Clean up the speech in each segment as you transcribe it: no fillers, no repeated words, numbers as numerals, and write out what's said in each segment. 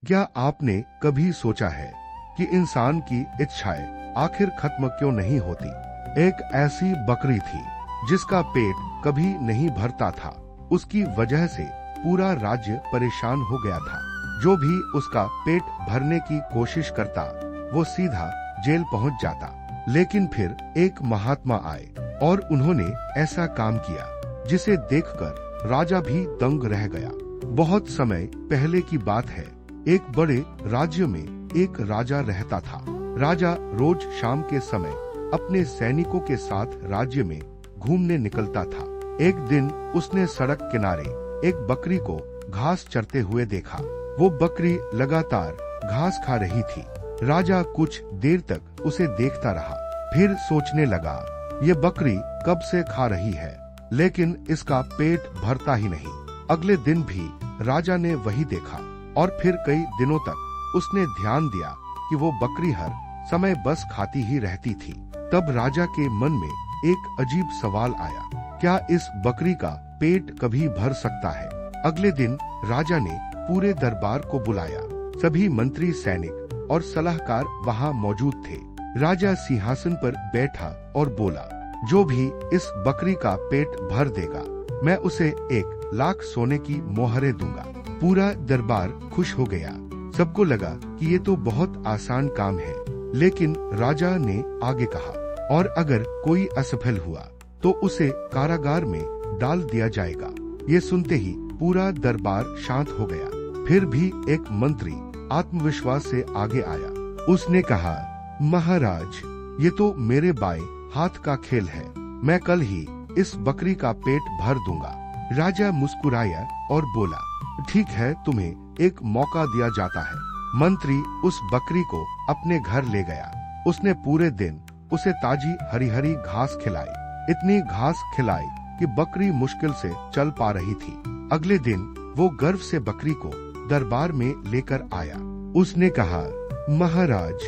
क्या आपने कभी सोचा है कि इंसान की इच्छाएं आखिर खत्म क्यों नहीं होती? एक ऐसी बकरी थी जिसका पेट कभी नहीं भरता था। उसकी वजह से पूरा राज्य परेशान हो गया था। जो भी उसका पेट भरने की कोशिश करता वो सीधा जेल पहुंच जाता। लेकिन फिर एक महात्मा आए और उन्होंने ऐसा काम किया जिसे देखकर राजा भी दंग रह गया। बहुत समय पहले की बात है। एक बड़े राज्य में एक राजा रहता था। राजा रोज शाम के समय अपने सैनिकों के साथ राज्य में घूमने निकलता था। एक दिन उसने सड़क किनारे एक बकरी को घास चरते हुए देखा। वो बकरी लगातार घास खा रही थी। राजा कुछ देर तक उसे देखता रहा, फिर सोचने लगा, ये बकरी कब से खा रही है, लेकिन इसका पेट भरता ही नहीं। अगले दिन भी राजा ने वही देखा और फिर कई दिनों तक उसने ध्यान दिया कि वो बकरी हर समय बस खाती ही रहती थी। तब राजा के मन में एक अजीब सवाल आया, क्या इस बकरी का पेट कभी भर सकता है? अगले दिन राजा ने पूरे दरबार को बुलाया। सभी मंत्री, सैनिक और सलाहकार वहाँ मौजूद थे। राजा सिंहासन पर बैठा और बोला, जो भी इस बकरी का पेट भर देगा, मैं उसे 1,00,000 सोने की मोहरें दूंगा। पूरा दरबार खुश हो गया। सबको लगा कि ये तो बहुत आसान काम है। लेकिन राजा ने आगे कहा, और अगर कोई असफल हुआ तो उसे कारागार में डाल दिया जाएगा। ये सुनते ही पूरा दरबार शांत हो गया। फिर भी एक मंत्री आत्मविश्वास से आगे आया। उसने कहा, महाराज, ये तो मेरे बाएं हाथ का खेल है। मैं कल ही इस बकरी का पेट भर दूंगा। राजा मुस्कुराया और बोला, ठीक है, तुम्हें एक मौका दिया जाता है। मंत्री उस बकरी को अपने घर ले गया। उसने पूरे दिन उसे ताजी हरी हरी घास खिलाई। इतनी घास खिलाई कि बकरी मुश्किल से चल पा रही थी। अगले दिन वो गर्व से बकरी को दरबार में लेकर आया। उसने कहा, महाराज,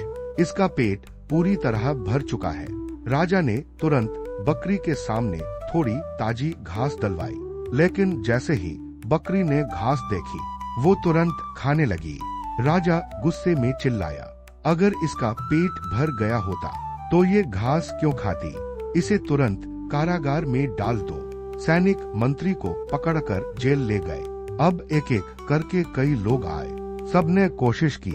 इसका पेट पूरी तरह भर चुका है। राजा ने तुरंत बकरी के सामने थोड़ी ताजी घास डलवाई। लेकिन जैसे ही बकरी ने घास देखी, वो तुरंत खाने लगी। राजा गुस्से में चिल्लाया, अगर इसका पेट भर गया होता तो ये घास क्यों खाती? इसे तुरंत कारागार में डाल दो। सैनिक मंत्री को पकड़कर जेल ले गए। अब एक एक करके कई लोग आए। सबने कोशिश की।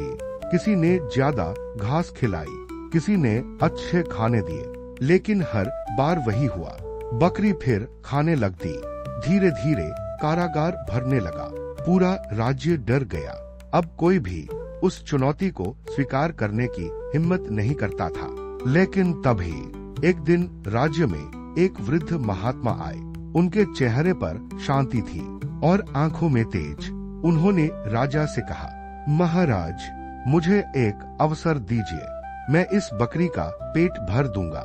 किसी ने ज्यादा घास खिलाई, किसी ने अच्छे खाने दिए, लेकिन हर बार वही हुआ। बकरी फिर खाने लगती। धीरे धीरे कारागार भरने लगा। पूरा राज्य डर गया। अब कोई भी उस चुनौती को स्वीकार करने की हिम्मत नहीं करता था। लेकिन तभी एक दिन राज्य में एक वृद्ध महात्मा आए। उनके चेहरे पर शांति थी और आंखों में तेज। उन्होंने राजा से कहा, महाराज, मुझे एक अवसर दीजिए। मैं इस बकरी का पेट भर दूंगा।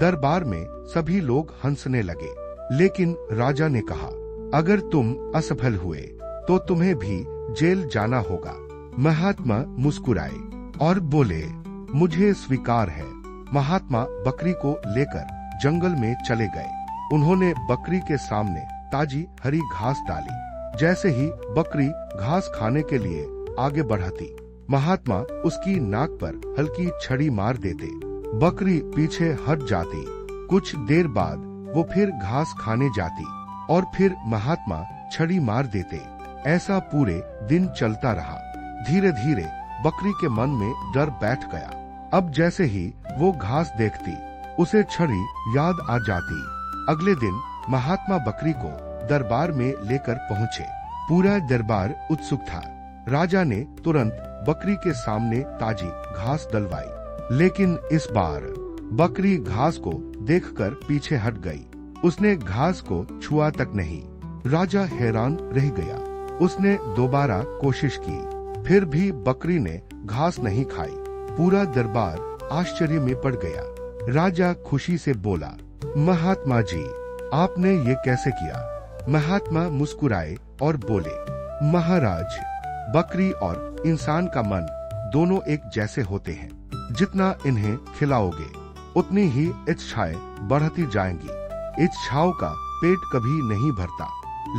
दरबार में सभी लोग हंसने लगे। लेकिन राजा ने कहा, अगर तुम असफल हुए तो तुम्हें भी जेल जाना होगा। महात्मा मुस्कुराए और बोले, मुझे स्वीकार है। महात्मा बकरी को लेकर जंगल में चले गए। उन्होंने बकरी के सामने ताजी हरी घास डाली। जैसे ही बकरी घास खाने के लिए आगे बढ़ती, महात्मा उसकी नाक पर हल्की छड़ी मार देते। बकरी पीछे हट जाती। कुछ देर बाद वो फिर घास खाने जाती और फिर महात्मा छड़ी मार देते। ऐसा पूरे दिन चलता रहा। धीरे धीरे बकरी के मन में डर बैठ गया। अब जैसे ही वो घास देखती, उसे छड़ी याद आ जाती। अगले दिन महात्मा बकरी को दरबार में लेकर पहुँचे। पूरा दरबार उत्सुक था। राजा ने तुरंत बकरी के सामने ताजी घास डलवाई। लेकिन इस बार बकरी घास को देखकर पीछे हट गई। उसने घास को छुआ तक नहीं। राजा हैरान रह गया। उसने दोबारा कोशिश की, फिर भी बकरी ने घास नहीं खाई। पूरा दरबार आश्चर्य में पड़ गया। राजा खुशी से बोला, महात्मा जी, आपने ये कैसे किया? महात्मा मुस्कुराए और बोले, महाराज, बकरी और इंसान का मन दोनों एक जैसे होते हैं। जितना इन्हें खिलाओगे उतनी ही इच्छाएं बढ़ती जाएंगी। इच्छाओं का पेट कभी नहीं भरता,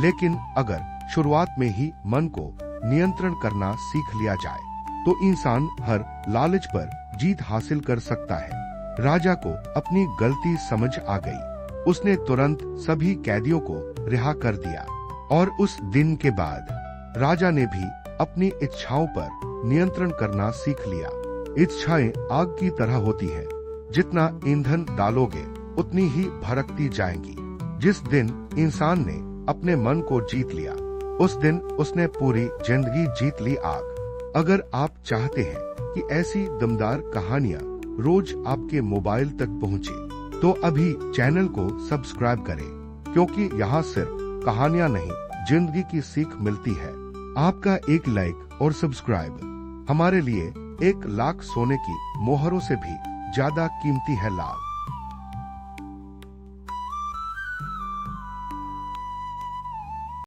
लेकिन अगर शुरुआत में ही मन को नियंत्रण करना सीख लिया जाए तो इंसान हर लालच पर जीत हासिल कर सकता है। राजा को अपनी गलती समझ आ गई। उसने तुरंत सभी कैदियों को रिहा कर दिया और उस दिन के बाद राजा ने भी अपनी इच्छाओं पर नियंत्रण करना सीख लिया। इच्छाएं आग की तरह होती है, जितना ईंधन डालोगे उतनी ही भड़कती जाएंगी। जिस दिन इंसान ने अपने मन को जीत लिया, उस दिन उसने पूरी जिंदगी जीत ली आग। अगर आप चाहते हैं कि ऐसी दमदार कहानियां रोज आपके मोबाइल तक पहुंचे, तो अभी चैनल को सब्सक्राइब करें, क्योंकि यहाँ सिर्फ कहानियां नहीं, जिंदगी की सीख मिलती है। आपका एक लाइक और सब्सक्राइब हमारे लिए 1 लाख सोने की मोहरों से भी ज्यादा कीमती है लाल।